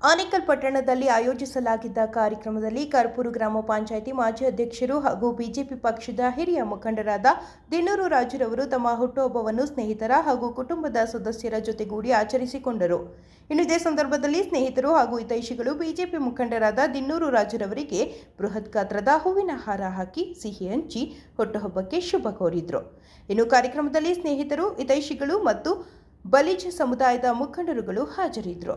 ಆನೇಕಲ್ ಪಟ್ಟಣದಲ್ಲಿ ಆಯೋಜಿಸಲಾಗಿದ್ದ ಕಾರ್ಯಕ್ರಮದಲ್ಲಿ ಕರ್ಪೂರು ಗ್ರಾಮ ಪಂಚಾಯಿತಿ ಮಾಜಿ ಅಧ್ಯಕ್ಷರು ಹಾಗೂ ಬಿಜೆಪಿ ಪಕ್ಷದ ಹಿರಿಯ ಮುಖಂಡರಾದ ದಿನ್ನೂರು ರಾಜುರವರು ತಮ್ಮ ಹುಟ್ಟುಹಬ್ಬವನ್ನು ಸ್ನೇಹಿತರ ಹಾಗೂ ಕುಟುಂಬದ ಸದಸ್ಯರ ಜೊತೆಗೂಡಿ ಆಚರಿಸಿಕೊಂಡರು. ಇನ್ನು ಇದೇ ಸಂದರ್ಭದಲ್ಲಿ ಸ್ನೇಹಿತರು ಹಾಗೂ ಹಿತೈಷಿಗಳು ಬಿಜೆಪಿ ಮುಖಂಡರಾದ ದಿನ್ನೂರು ರಾಜುರವರಿಗೆ ಬೃಹತ್ ಗಾತ್ರದ ಹೂವಿನ ಹಾರ ಹಾಕಿ ಸಿಹಿ ಹಂಚಿ ಹುಟ್ಟುಹಬ್ಬಕ್ಕೆ ಶುಭ ಕೋರಿದ್ರು. ಇನ್ನು ಕಾರ್ಯಕ್ರಮದಲ್ಲಿ ಸ್ನೇಹಿತರು, ಹಿತೈಷಿಗಳು ಮತ್ತು ಬಲಿಜ ಸಮುದಾಯದ ಮುಖಂಡರುಗಳು ಹಾಜರಿದ್ದರು.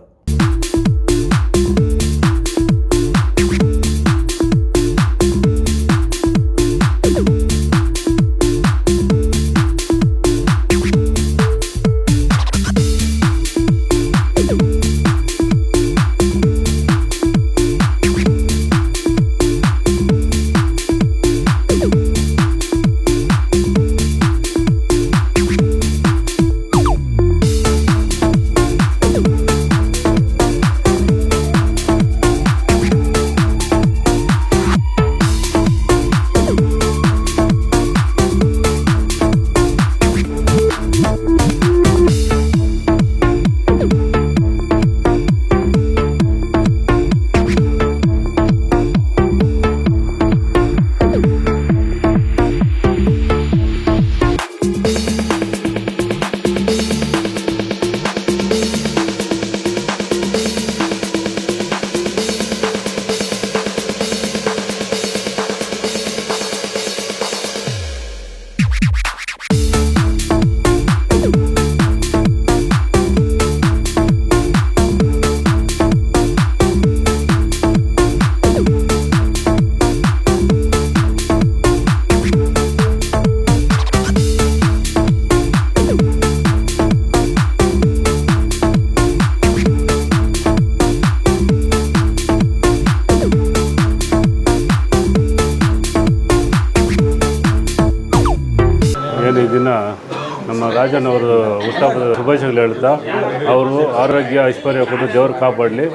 ಈ ದಿನ ನಮ್ಮ ರಾಜನವರು ಹುಟ್ಟುಹಬ್ಬದ ಶುಭಾಶಯಗಳು ಹೇಳ್ತಾ ಅವರು ಆರೋಗ್ಯ ಐಶ್ವರ್ಯ ಕೊಟ್ಟು ದೇವರು ಕಾಪಾಡಲಿ,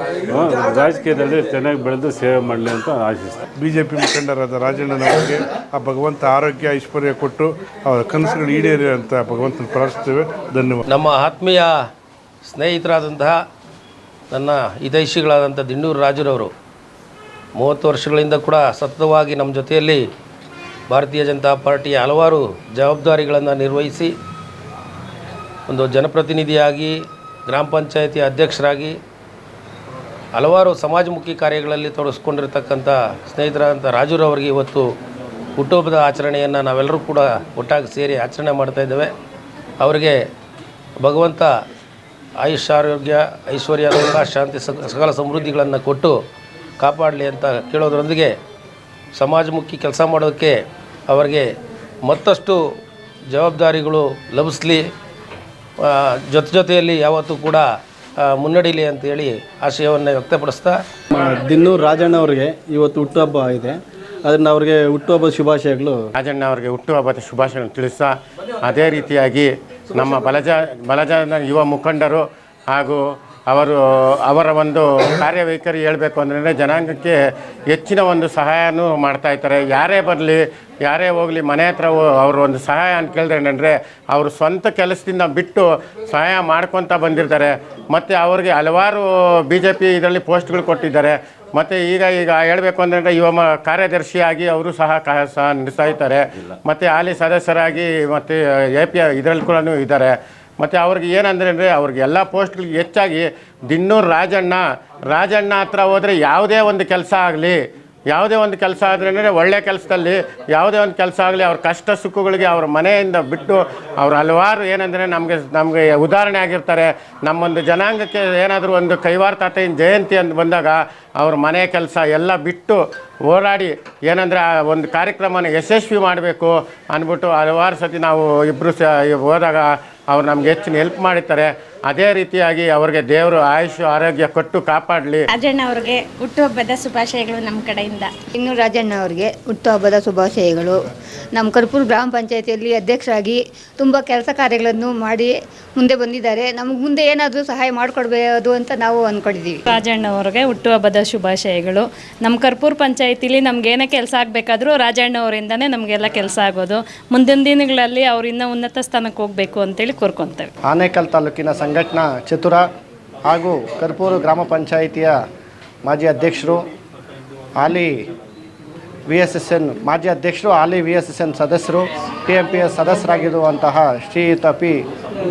ರಾಜಕೀಯದಲ್ಲಿ ಚೆನ್ನಾಗಿ ಬೆಳೆದು ಸೇವೆ ಮಾಡಲಿ ಅಂತ ಆಶಿಸ್ತಾರೆ. ಬಿಜೆಪಿ ಮುಖಂಡರಾದ ರಾಜಣ್ಣನವರಿಗೆ ಆ ಭಗವಂತ ಆರೋಗ್ಯ ಐಶ್ವರ್ಯ ಕೊಟ್ಟು ಅವರ ಕನಸುಗಳು ಈಡೇರಿ ಅಂತ ಭಗವಂತನ ಪ್ರಾರ್ಥಿಸ್ತೇವೆ. ಧನ್ಯವಾದ. ನಮ್ಮ ಆತ್ಮೀಯ ಸ್ನೇಹಿತರಾದಂತಹ ನನ್ನ ಹಿತೈಷಿಗಳಾದಂಥ ದಿನ್ನೂರು ರಾಜುರವರು 30 ವರ್ಷಗಳಿಂದ ಕೂಡ ಸತತವಾಗಿ ನಮ್ಮ ಜೊತೆಯಲ್ಲಿ ಭಾರತೀಯ ಜನತಾ ಪಾರ್ಟಿಯ ಹಲವಾರು ಜವಾಬ್ದಾರಿಗಳನ್ನು ನಿರ್ವಹಿಸಿ ಒಂದು ಜನಪ್ರತಿನಿಧಿಯಾಗಿ, ಗ್ರಾಮ ಪಂಚಾಯಿತಿ ಅಧ್ಯಕ್ಷರಾಗಿ ಹಲವಾರು ಸಮಾಜಮುಖಿ ಕಾರ್ಯಗಳಲ್ಲಿ ತೊಡಗಿಸ್ಕೊಂಡಿರ್ತಕ್ಕಂಥ ಸ್ನೇಹಿತರಾದಂಥ ರಾಜುರವರಿಗೆ ಇವತ್ತು ಹುಟ್ಟುಹಬ್ಬದ ಆಚರಣೆಯನ್ನು ನಾವೆಲ್ಲರೂ ಕೂಡ ಒಟ್ಟಾಗಿ ಸೇರಿ ಆಚರಣೆ ಮಾಡ್ತಾಯಿದ್ದೇವೆ. ಅವರಿಗೆ ಭಗವಂತ ಆಯುಷ್, ಆರೋಗ್ಯ, ಐಶ್ವರ್ಯ, ಸುಖ, ಶಾಂತಿ, ಸಕಲ ಸಮೃದ್ಧಿಗಳನ್ನು ಕೊಟ್ಟು ಕಾಪಾಡಲಿ ಅಂತ ಕೇಳೋದ್ರೊಂದಿಗೆ ಸಮಾಜಮುಖಿ ಕೆಲಸ ಮಾಡೋದಕ್ಕೆ ಅವರಿಗೆ ಮತ್ತಷ್ಟು ಜವಾಬ್ದಾರಿಗಳು ಲಭಿಸಲಿ, ಜೊತೆಯಲ್ಲಿ ಯಾವತ್ತೂ ಕೂಡ ಮುನ್ನಡೀಲಿ ಅಂತೇಳಿ ಆಶಯವನ್ನು ವ್ಯಕ್ತಪಡಿಸ್ತಾ, ದಿನ್ನೂರು ರಾಜಣ್ಣ ಅವರಿಗೆ ಇವತ್ತು ಹುಟ್ಟುಹಬ್ಬ ಇದೆ. ಅದನ್ನು ಅವರಿಗೆ ಹುಟ್ಟುಹಬ್ಬದ ಶುಭಾಶಯಗಳು. ರಾಜಣ್ಣ ಅವರಿಗೆ ಹುಟ್ಟುಹಬ್ಬದ ಶುಭಾಶಯಗಳನ್ನು ತಿಳಿಸ್ತಾ, ಅದೇ ರೀತಿಯಾಗಿ ನಮ್ಮ ಬಲಜನ ಯುವ ಮುಖಂಡರು ಹಾಗೂ ಅವರ ಒಂದು ಕಾರ್ಯವೈಖರಿ ಹೇಳಬೇಕು ಅಂದರೆ ಜನಾಂಗಕ್ಕೆ ಹೆಚ್ಚಿನ ಒಂದು ಸಹಾಯನೂ ಮಾಡ್ತಾಯಿರ್ತಾರೆ. ಯಾರೇ ಬರಲಿ, ಯಾರೇ ಹೋಗಲಿ, ಮನೆ ಹತ್ರ ಅವರು ಒಂದು ಸಹಾಯ ಅಂತ ಕೇಳಿದ್ರೆ ಏನಂದರೆ ಅವರು ಸ್ವಂತ ಕೆಲಸದಿಂದ ಬಿಟ್ಟು ಸಹಾಯ ಮಾಡ್ಕೊತ ಬಂದಿರ್ತಾರೆ. ಮತ್ತು ಅವ್ರಿಗೆ ಹಲವಾರು BJP ಇದರಲ್ಲಿ ಪೋಸ್ಟ್ಗಳು ಕೊಟ್ಟಿದ್ದಾರೆ. ಮತ್ತು ಈಗ ಹೇಳಬೇಕು ಅಂದರೆ ಯುವ ಕಾರ್ಯದರ್ಶಿಯಾಗಿ ಅವರು ಸಹ ನಡೆಸ್ತಾ ಇದ್ದಾರೆ. ಮತ್ತು ಹಾಲಿ ಸದಸ್ಯರಾಗಿ ಮತ್ತು AP ಇದರಲ್ಲಿ ಕೂಡ ಇದ್ದಾರೆ. ಮತ್ತು ಅವ್ರಿಗೆ ಏನಂದರೆ ಅವ್ರಿಗೆ ಎಲ್ಲ ಪೋಸ್ಟ್ಗಳಿಗೆ ಹೆಚ್ಚಾಗಿ ದಿನ್ನೂರು ರಾಜಣ್ಣ ಹತ್ರ ಹೋದರೆ ಯಾವುದೇ ಒಂದು ಕೆಲಸ ಆಗಲಿ, ಯಾವುದೇ ಒಂದು ಕೆಲಸ ಆದರೆ ಒಳ್ಳೆಯ ಕೆಲಸದಲ್ಲಿ ಯಾವುದೇ ಒಂದು ಕೆಲಸ ಆಗಲಿ, ಅವ್ರ ಕಷ್ಟ ಸುಖಗಳಿಗೆ ಅವ್ರ ಮನೆಯಿಂದ ಬಿಟ್ಟು ಅವ್ರು ಹಲವಾರು ಏನಂದರೆ ನಮಗೆ ಉದಾಹರಣೆ ಆಗಿರ್ತಾರೆ. ನಮ್ಮೊಂದು ಜನಾಂಗಕ್ಕೆ ಏನಾದರೂ ಒಂದು ಕೈವಾರ ತಾತಯ್ಯನ ಜಯಂತಿ ಅಂತ ಬಂದಾಗ ಅವ್ರ ಮನೆ ಕೆಲಸ ಎಲ್ಲ ಬಿಟ್ಟು ಓಡಾಡಿ ಏನಂದರೆ ಆ ಒಂದು ಕಾರ್ಯಕ್ರಮನ ಯಶಸ್ವಿ ಮಾಡಬೇಕು ಅಂದ್ಬಿಟ್ಟು ಹಲವಾರು ಸತಿ ನಾವು ಇಬ್ಬರು ಹೋದಾಗ ಅವ್ರು ನಮ್ಗೆ ಹೆಚ್ಚಿನ ಹೆಲ್ಪ್ ಮಾಡಿರ್ತಾರೆ. ಅದೇ ರೀತಿಯಾಗಿ ಅವ್ರಿಗೆ ದೇವರು ಆಯುಷ್ ಆರೋಗ್ಯ ಕೊಟ್ಟು ಕಾಪಾಡಲಿ. ರಾಜಣ್ಣ ಅವ್ರಿಗೆ ಹುಟ್ಟುಹಬ್ಬದ ಶುಭಾಶಯಗಳು ನಮ್ಮ ಕಡೆಯಿಂದ. ಇನ್ನು ರಾಜಣ್ಣ ಅವರಿಗೆ ಹುಟ್ಟುಹಬ್ಬದ ಶುಭಾಶಯಗಳು. ನಮ್ಮ ಕರ್ಪೂರು ಗ್ರಾಮ ಪಂಚಾಯಿತಿಯಲ್ಲಿ ಅಧ್ಯಕ್ಷರಾಗಿ ತುಂಬ ಕೆಲಸ ಕಾರ್ಯಗಳನ್ನು ಮಾಡಿ ಮುಂದೆ ಬಂದಿದ್ದಾರೆ. ನಮಗೆ ಮುಂದೆ ಏನಾದರೂ ಸಹಾಯ ಮಾಡಿಕೊಡ್ಬೋದು ಅಂತ ನಾವು ಅಂದ್ಕೊಂಡಿದ್ದೀವಿ. ರಾಜಣ್ಣ ಅವ್ರಿಗೆ ಹುಟ್ಟುಹಬ್ಬದ ಶುಭಾಶಯಗಳು. ನಮ್ಮ ಕರ್ಪೂರು ಪಂಚಾಯಿತಿಲಿ ನಮಗೇನೇ ಕೆಲಸ ಆಗಬೇಕಾದ್ರೂ ರಾಜಣ್ಣ ಅವರಿಂದನೇ ನಮಗೆಲ್ಲ ಕೆಲಸ ಆಗೋದು. ಮುಂದಿನ ದಿನಗಳಲ್ಲಿ ಅವರಿಂದ ಉನ್ನತ ಸ್ಥಾನಕ್ಕೆ ಹೋಗಬೇಕು ಅಂತೇಳಿ ಕೋರ್ಕೊತೇವೆ. ಆನೇಕಲ್ ತಾಲೂಕಿನ ಸಂಘಟನಾ ಚತುರ ಹಾಗೂ ಕರ್ಪೂರು ಗ್ರಾಮ ಪಂಚಾಯಿತಿಯ ಮಾಜಿ ಅಧ್ಯಕ್ಷರು, ಹಾಲಿ VSSN ಮಾಜಿ ಅಧ್ಯಕ್ಷರು, ಹಾಲಿ VSSN ಸದಸ್ಯರು, TMPS ಸದಸ್ಯರಾಗಿರುವಂತಹ ಶ್ರೀಯುತ ಪಿ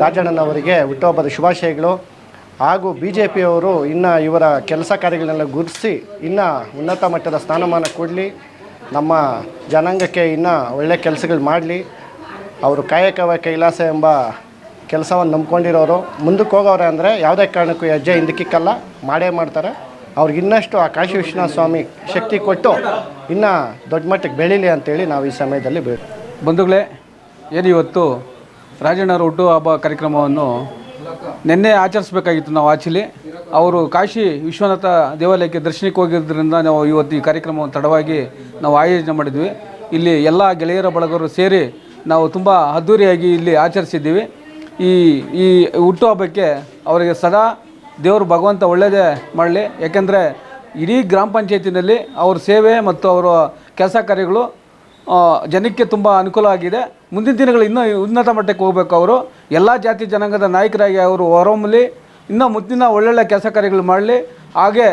ರಾಜಣ್ಣನವರಿಗೆ ಹುಟ್ಟುಹಬ್ಬದ ಶುಭಾಶಯಗಳು. ಹಾಗೂ BJPಯವರು ಇನ್ನು ಇವರ ಕೆಲಸ ಕಾರ್ಯಗಳನ್ನೆಲ್ಲ ಗುರುತಿಸಿ ಇನ್ನೂ ಉನ್ನತ ಮಟ್ಟದ ಸ್ಥಾನಮಾನ ಕೊಡಲಿ, ನಮ್ಮ ಜನಾಂಗಕ್ಕೆ ಇನ್ನೂ ಒಳ್ಳೆಯ ಕೆಲಸಗಳು ಮಾಡಲಿ. ಅವರು ಕಾಯಕವೇ ಕೈಲಾಸ ಎಂಬ ಕೆಲಸವನ್ನು ನಂಬ್ಕೊಂಡಿರೋರು, ಮುಂದಕ್ಕೆ ಹೋಗೋರೆ ಅಂದರೆ ಯಾವುದೇ ಕಾರಣಕ್ಕೂ ಹೆಜ್ಜೆ ಹಿಂದಕ್ಕಿಕ್ಕಲ್ಲ, ಮಾಡೇ ಮಾಡ್ತಾರೆ. ಅವ್ರಿಗೆ ಇನ್ನಷ್ಟು ಆ ಕಾಶಿ ವಿಶ್ವನಾಥ ಸ್ವಾಮಿ ಶಕ್ತಿ ಕೊಟ್ಟು ಇನ್ನೂ ದೊಡ್ಡ ಮಟ್ಟಕ್ಕೆ ಬೆಳೀಲಿ ಅಂತೇಳಿ ನಾವು ಈ ಸಮಯದಲ್ಲಿ ಬಂಧುಗಳೇ, ಏನು ಇವತ್ತು ರಾಜಣ್ಣವರ ಹುಟ್ಟುಹಬ್ಬ ಕಾರ್ಯಕ್ರಮವನ್ನು ನಿನ್ನೆ ಆಚರಿಸಬೇಕಾಗಿತ್ತು. ನಾವು ಆ್ಯಕ್ಚುಲಿ ಅವರು ಕಾಶಿ ವಿಶ್ವನಾಥ ದೇವಾಲಯಕ್ಕೆ ದರ್ಶನಕ್ಕೆ ಹೋಗಿದ್ದರಿಂದ ನಾವು ಇವತ್ತು ಈ ಕಾರ್ಯಕ್ರಮವನ್ನು ತಡವಾಗಿ ನಾವು ಆಯೋಜನೆ ಮಾಡಿದ್ವಿ. ಇಲ್ಲಿ ಎಲ್ಲ ಗೆಳೆಯರ ಬಳಗರು ಸೇರಿ ನಾವು ತುಂಬ ಅದ್ಧೂರಿಯಾಗಿ ಇಲ್ಲಿ ಆಚರಿಸಿದ್ದೀವಿ. ಈ ಹುಟ್ಟುಹಬ್ಬಕ್ಕೆ ಅವರಿಗೆ ಸದಾ ದೇವರು ಭಗವಂತ ಒಳ್ಳೆಯದೇ ಮಾಡಲಿ. ಯಾಕೆಂದರೆ ಇಡೀ ಗ್ರಾಮ ಪಂಚಾಯತಿನಲ್ಲಿ ಅವ್ರ ಸೇವೆ ಮತ್ತು ಅವರ ಕೆಲಸ ಕಾರ್ಯಗಳು ಜನಕ್ಕೆ ತುಂಬ ಅನುಕೂಲ ಆಗಿದೆ. ಮುಂದಿನ ದಿನಗಳು ಇನ್ನೂ ಉನ್ನತ ಮಟ್ಟಕ್ಕೆ ಹೋಗಬೇಕು. ಅವರು ಎಲ್ಲ ಜಾತಿ ಜನಾಂಗದ ನಾಯಕರಾಗಿ ಅವರು ಹೊರಹೊಮ್ಮಲಿ, ಇನ್ನೂ ಮುಂದಿನ ಒಳ್ಳೊಳ್ಳೆ ಕೆಲಸ ಕಾರ್ಯಗಳು ಮಾಡಲಿ. ಹಾಗೆ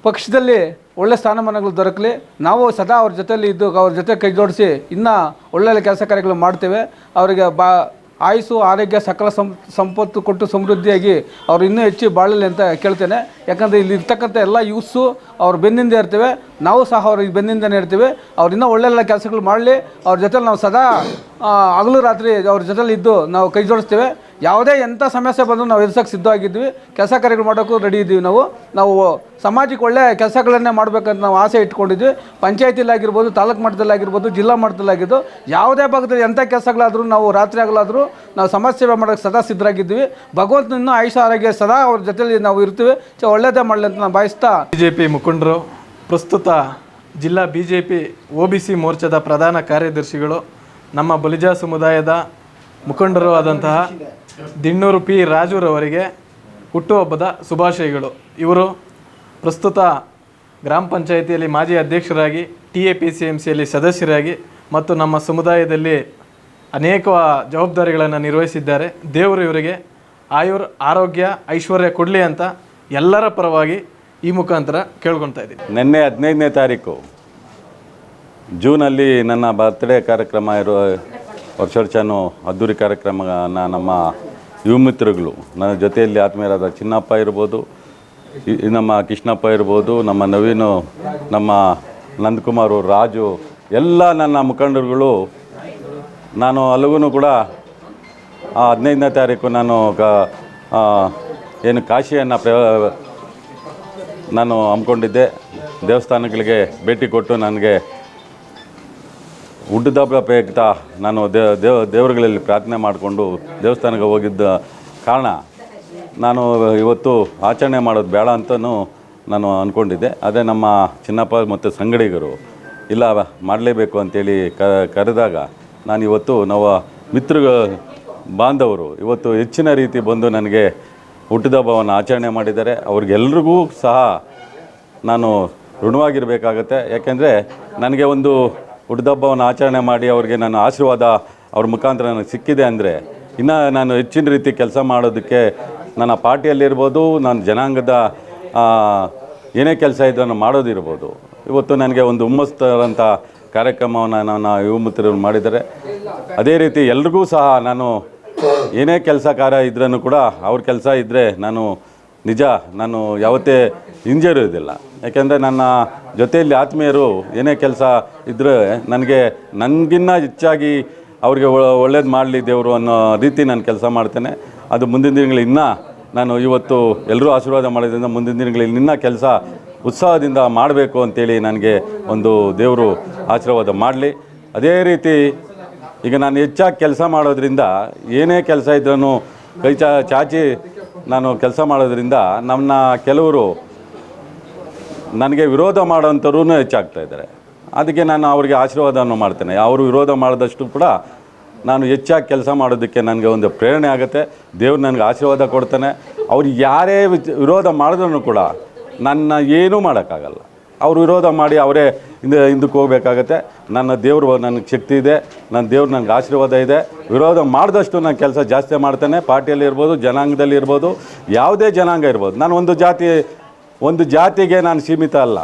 ಪಕ್ಷದಲ್ಲಿ ಒಳ್ಳೆ ಸ್ಥಾನಮಾನಗಳು ದೊರಕಲಿ. ನಾವು ಸದಾ ಅವ್ರ ಜೊತೆಯಲ್ಲಿ ಇದ್ದು ಅವ್ರ ಜೊತೆ ಕೈ ಜೋಡಿಸಿ ಇನ್ನೂ ಒಳ್ಳೊಳ್ಳೆ ಕೆಲಸ ಕಾರ್ಯಗಳು ಮಾಡ್ತೇವೆ. ಅವರಿಗೆ ಆಯುಸ್ಸು, ಆರೋಗ್ಯ, ಸಕಲ ಸಂಪತ್ತು ಕೊಟ್ಟು ಸಮೃದ್ಧಿಯಾಗಿ ಅವರು ಇನ್ನೂ ಹೆಚ್ಚು ಬಾಳಲಿ ಅಂತ ಕೇಳ್ತೇನೆ. ಯಾಕಂದರೆ ಇಲ್ಲಿ ಇರ್ತಕ್ಕಂಥ ಎಲ್ಲ ಯೂತ್ಸು ಅವ್ರ ಬೆನ್ನಿಂದ ಇರ್ತೇವೆ, ನಾವು ಸಹ ಅವ್ರಿಗೆ ಬೆನ್ನಿಂದನೇ ಇರ್ತೀವಿ. ಅವ್ರು ಇನ್ನೂ ಒಳ್ಳೆಲ್ಲ ಕೆಲಸಗಳು ಮಾಡಲಿ. ಅವ್ರ ಜೊತೆಲಿ ನಾವು ಸದಾ ಹಗಲು ರಾತ್ರಿ ಅವ್ರ ಜೊತೆಲಿ ಇದ್ದು ನಾವು ಕೈ ಜೋಡಿಸ್ತೇವೆ. ಯಾವುದೇ ಎಂಥ ಸಮಸ್ಯೆ ಬಂದರೂ ನಾವು ಎದುರಿಸೋಕ್ಕೆ ಸಿದ್ಧವಾಗಿದ್ವಿ. ಕೆಲಸ ಕಾರ್ಯಗಳು ಮಾಡೋಕ್ಕೂ ರೆಡಿ ಇದ್ದೀವಿ. ನಾವು ಸಮಾಜಕ್ಕೆ ಒಳ್ಳೆಯ ಕೆಲಸಗಳನ್ನೇ ಮಾಡಬೇಕಂತ ನಾವು ಆಸೆ ಇಟ್ಕೊಂಡಿದ್ವಿ. ಪಂಚಾಯತಿಲಾಗಿರ್ಬೋದು, ತಾಲೂಕು ಮಟ್ಟದಲ್ಲಾಗಿರ್ಬೋದು, ಜಿಲ್ಲಾ ಮಟ್ಟದಲ್ಲಾಗಿದ್ದು ಯಾವುದೇ ಭಾಗದಲ್ಲಿ ಎಂಥ ಕೆಲಸಗಳಾದರೂ ನಾವು ರಾತ್ರಿ ಆಗಲಾದರೂ ನಾವು ಸಮಾಜ ಸೇವೆ ಮಾಡೋಕ್ಕೆ ಸದಾ ಸಿದ್ಧರಾಗಿದ್ದೀವಿ. ಭಗವಂತನನ್ನು ಆಯುಷ ಆರೋಗ್ಯ ಸದಾ ಅವ್ರ ಜೊತೆಲಿ ನಾವು ಇರ್ತೀವಿ. ಒಳ್ಳೆಯದೇ ಮಾಡಲಿ ಅಂತ ನಾನು ಭಾವಿಸ್ತಾ BJP ಮುಖಂಡರು, ಪ್ರಸ್ತುತ ಜಿಲ್ಲಾ BJP OBC ಮೋರ್ಚಾದ ಪ್ರಧಾನ ಕಾರ್ಯದರ್ಶಿಗಳು, ನಮ್ಮ ಬಲಿಜ ಸಮುದಾಯದ ಮುಖಂಡರು ಆದಂತಹ ದಿಣ್ಣೂರು P ರಾಜುರವರಿಗೆ ಹುಟ್ಟುಹಬ್ಬದ ಶುಭಾಶಯಗಳು. ಇವರು ಪ್ರಸ್ತುತ ಗ್ರಾಮ ಪಂಚಾಯಿತಿಯಲ್ಲಿ ಮಾಜಿ ಅಧ್ಯಕ್ಷರಾಗಿ, TAPCMCಯಲ್ಲಿ ಸದಸ್ಯರಾಗಿ ಮತ್ತು ನಮ್ಮ ಸಮುದಾಯದಲ್ಲಿ ಅನೇಕ ಜವಾಬ್ದಾರಿಗಳನ್ನು ನಿರ್ವಹಿಸಿದ್ದಾರೆ. ದೇವರು ಇವರಿಗೆ ಆರೋಗ್ಯ ಐಶ್ವರ್ಯ ಕೊಡಲಿ ಅಂತ ಎಲ್ಲರ ಪರವಾಗಿ ಈ ಮುಖಾಂತರ ಕೇಳ್ಕೊತಾ ಇದ್ದೀನಿ. ನಿನ್ನೆ 15ನೇ ತಾರೀಕು ಜೂನಲ್ಲಿ ನನ್ನ ಬರ್ತ್ಡೇ ಕಾರ್ಯಕ್ರಮ ಇರುವ ವರ್ಷಾನು ಅದ್ದೂರಿ ಕಾರ್ಯಕ್ರಮನ ನಮ್ಮ ಯುವ ಮಿತ್ರಗಳು, ನನ್ನ ಜೊತೆಯಲ್ಲಿ ಆತ್ಮೀಯರಾದ ಚಿನ್ನಪ್ಪ ಇರ್ಬೋದು, ನಮ್ಮ ಕೃಷ್ಣಪ್ಪ ಇರ್ಬೋದು, ನಮ್ಮ ನವೀನು, ನಮ್ಮ ನಂದಕುಮಾರು, ರಾಜು, ಎಲ್ಲ ನನ್ನ ಮುಖಂಡರುಗಳು, ನಾನು ಅಲ್ಲಿಗೂ ಕೂಡ 15ನೇ ತಾರೀಕು ನಾನು ಏನು ಕಾಶಿಯನ್ನು ನಾನು ಹಮ್ಮಿಕೊಂಡಿದ್ದೆ. ದೇವಸ್ಥಾನಗಳಿಗೆ ಭೇಟಿ ಕೊಟ್ಟು ನನಗೆ ಹುಟ್ಟುಹಬ್ಬ ಪ್ರಯುಕ್ತ ನಾನು ದೇವರುಗಳಲ್ಲಿ ಪ್ರಾರ್ಥನೆ ಮಾಡಿಕೊಂಡು ದೇವಸ್ಥಾನಕ್ಕೆ ಹೋಗಿದ್ದ ಕಾರಣ ನಾನು ಇವತ್ತು ಆಚರಣೆ ಮಾಡೋದು ಬೇಡ ಅಂತಲೂ ನಾನು ಅಂದ್ಕೊಂಡಿದ್ದೆ. ಅದೇ ನಮ್ಮ ಚಿನ್ನಪ್ಪ ಮತ್ತು ಸಂಗಡಿಗರು ಇಲ್ಲ ಮಾಡಲೇಬೇಕು ಅಂತೇಳಿ ಕರೆದಾಗ ನಾನು ಇವತ್ತು ನಾವು ಮಿತ್ರ ಬಾಂಧವರು ಇವತ್ತು ಹೆಚ್ಚಿನ ರೀತಿ ಬಂದು ನನಗೆ ಹುಟ್ಟುಹಬ್ಬವನ್ನು ಆಚರಣೆ ಮಾಡಿದ್ದಾರೆ. ಅವ್ರಿಗೆಲ್ರಿಗೂ ಸಹ ನಾನು ಋಣವಾಗಿರಬೇಕಾಗತ್ತೆ. ಯಾಕೆಂದರೆ ನನಗೆ ಒಂದು ಹುಟ್ಟುಹಬ್ಬವನ್ನು ಆಚರಣೆ ಮಾಡಿ ಅವ್ರಿಗೆ ನನ್ನ ಆಶೀರ್ವಾದ ಅವ್ರ ಮುಖಾಂತರ ನನಗೆ ಸಿಕ್ಕಿದೆ ಅಂದರೆ ಇನ್ನು ನಾನು ಹೆಚ್ಚಿನ ರೀತಿ ಕೆಲಸ ಮಾಡೋದಕ್ಕೆ ನನ್ನ ಪಾರ್ಟಿಯಲ್ಲಿರ್ಬೋದು, ನನ್ನ ಜನಾಂಗದ ಏನೇ ಕೆಲಸ ಇದ್ದನ್ನು ಮಾಡೋದಿರ್ಬೋದು. ಇವತ್ತು ನನಗೆ ಒಂದು ಹುಮ್ಮಸ್ತರಂಥ ಕಾರ್ಯಕ್ರಮವನ್ನು ನನ್ನ ಯುವ ಮಿತ್ರರು ಮಾಡಿದ್ದಾರೆ. ಅದೇ ರೀತಿ ಎಲ್ರಿಗೂ ಸಹ ನಾನು ಏನೇ ಕೆಲಸ ಕಾರ್ಯ ಇದ್ರೂ ಕೂಡ ಅವ್ರ ಕೆಲಸ ಇದ್ದರೆ ನಾನು ಯಾವತ್ತೇ ಹಿಂಜರಿಯೋದಿಲ್ಲ. ಯಾಕೆಂದರೆ ನನ್ನ ಜೊತೆಯಲ್ಲಿ ಆತ್ಮೀಯರು ಏನೇ ಕೆಲಸ ಇದ್ದರೆ ನನಗಿನ್ನ ಹೆಚ್ಚಾಗಿ ಅವ್ರಿಗೆ ಒಳ್ಳೇದು ಮಾಡಲಿ ದೇವರು ಅನ್ನೋ ರೀತಿ ನಾನು ಕೆಲಸ ಮಾಡ್ತೇನೆ. ಅದು ಮುಂದಿನ ದಿನಗಳಲ್ಲಿ ಇನ್ನೂ ನಾನು ಇವತ್ತು ಎಲ್ಲರೂ ಆಶೀರ್ವಾದ ಮಾಡೋದ್ರಿಂದ ಮುಂದಿನ ದಿನಗಳಲ್ಲಿ ಇನ್ನೂ ಕೆಲಸ ಉತ್ಸಾಹದಿಂದ ಮಾಡಬೇಕು ಅಂತೇಳಿ ನನಗೆ ಒಂದು ದೇವರು ಆಶೀರ್ವಾದ ಮಾಡಲಿ. ಅದೇ ರೀತಿ ಈಗ ನಾನು ಹೆಚ್ಚಾಗಿ ಕೆಲಸ ಮಾಡೋದ್ರಿಂದ ಏನೇ ಕೆಲಸ ಇದ್ರೂ ಕೈ ಚಾಚಿ ನಾನು ಕೆಲಸ ಮಾಡೋದ್ರಿಂದ ನನ್ನ ಕೆಲವರು ನನಗೆ ವಿರೋಧ ಮಾಡೋಂಥವ್ರೂ ಹೆಚ್ಚಾಗ್ತಾ ಇದ್ದಾರೆ. ಅದಕ್ಕೆ ನಾನು ಅವರಿಗೆ ಆಶೀರ್ವಾದವನ್ನು ಮಾಡ್ತೇನೆ. ಅವರು ವಿರೋಧ ಮಾಡಿದಷ್ಟು ಕೂಡ ನಾನು ಹೆಚ್ಚಾಗಿ ಕೆಲಸ ಮಾಡೋದಕ್ಕೆ ನನಗೆ ಒಂದು ಪ್ರೇರಣೆ ಆಗುತ್ತೆ. ದೇವ್ರು ನನಗೆ ಆಶೀರ್ವಾದ ಕೊಡ್ತಾನೆ. ಅವ್ರು ಯಾರೇ ವಿರೋಧ ಮಾಡಿದ್ರೂ ಕೂಡ ನನ್ನ ಏನೂ ಮಾಡೋಕ್ಕಾಗಲ್ಲ. ಅವರು ವಿರೋಧ ಮಾಡಿ ಅವರೇ ಹಿಂದಕ್ಕೆ ಹೋಗ್ಬೇಕಾಗತ್ತೆ. ನನ್ನ ದೇವರು ನನಗೆ ಶಕ್ತಿ ಇದೆ, ನನ್ನ ದೇವ್ರು ನನಗೆ ಆಶೀರ್ವಾದ ಇದೆ. ವಿರೋಧ ಮಾಡಿದಷ್ಟು ನಾನು ಕೆಲಸ ಜಾಸ್ತಿ ಮಾಡ್ತೇನೆ. ಪಾರ್ಟಿಯಲ್ಲಿ ಇರ್ಬೋದು, ಜನಾಂಗದಲ್ಲಿ ಇರ್ಬೋದು, ಯಾವುದೇ ಜನಾಂಗ ಇರ್ಬೋದು. ನಾನು ಒಂದು ಜಾತಿಗೆ ನಾನು ಸೀಮಿತ ಅಲ್ಲ.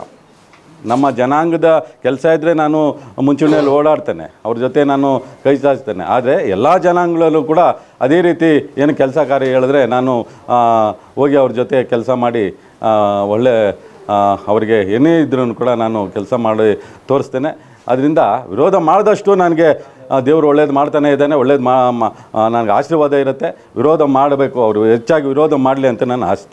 ನಮ್ಮ ಜನಾಂಗದ ಕೆಲಸ ಇದ್ದರೆ ನಾನು ಮುಂಚೂಣಿಯಲ್ಲಿ ಓಡಾಡ್ತೇನೆ, ಅವ್ರ ಜೊತೆ ನಾನು ಕೈ ಚಾಚ್ತೇನೆ. ಆದರೆ ಎಲ್ಲ ಜನಾಂಗಗಳಲ್ಲೂ ಕೂಡ ಅದೇ ರೀತಿ ಏನು ಕೆಲಸ ಕಾರ್ಯ ಹೇಳಿದ್ರೆ ನಾನು ಹೋಗಿ ಅವ್ರ ಜೊತೆ ಕೆಲಸ ಮಾಡಿ ಒಳ್ಳೆ ಅವರಿಗೆ ಏನೇ ಇದ್ರೂ ಕೂಡ ನಾನು ಕೆಲಸ ಮಾಡಿ ತೋರಿಸ್ತೇನೆ. ಅದರಿಂದ ವಿರೋಧ ಮಾಡಿದಷ್ಟು ನನಗೆ ದೇವರು ಒಳ್ಳೇದು ಮಾಡ್ತಾನೆ ಇದ್ದಾನೆ, ಒಳ್ಳೇದು ನನಗೆ ಆಶೀರ್ವಾದ ಇರುತ್ತೆ. ವಿರೋಧ ಮಾಡಬೇಕು, ಅವರು ಹೆಚ್ಚಾಗಿ ವಿರೋಧ ಮಾಡಲಿ ಅಂತ ನಾನು ಆಸ್ತೆ.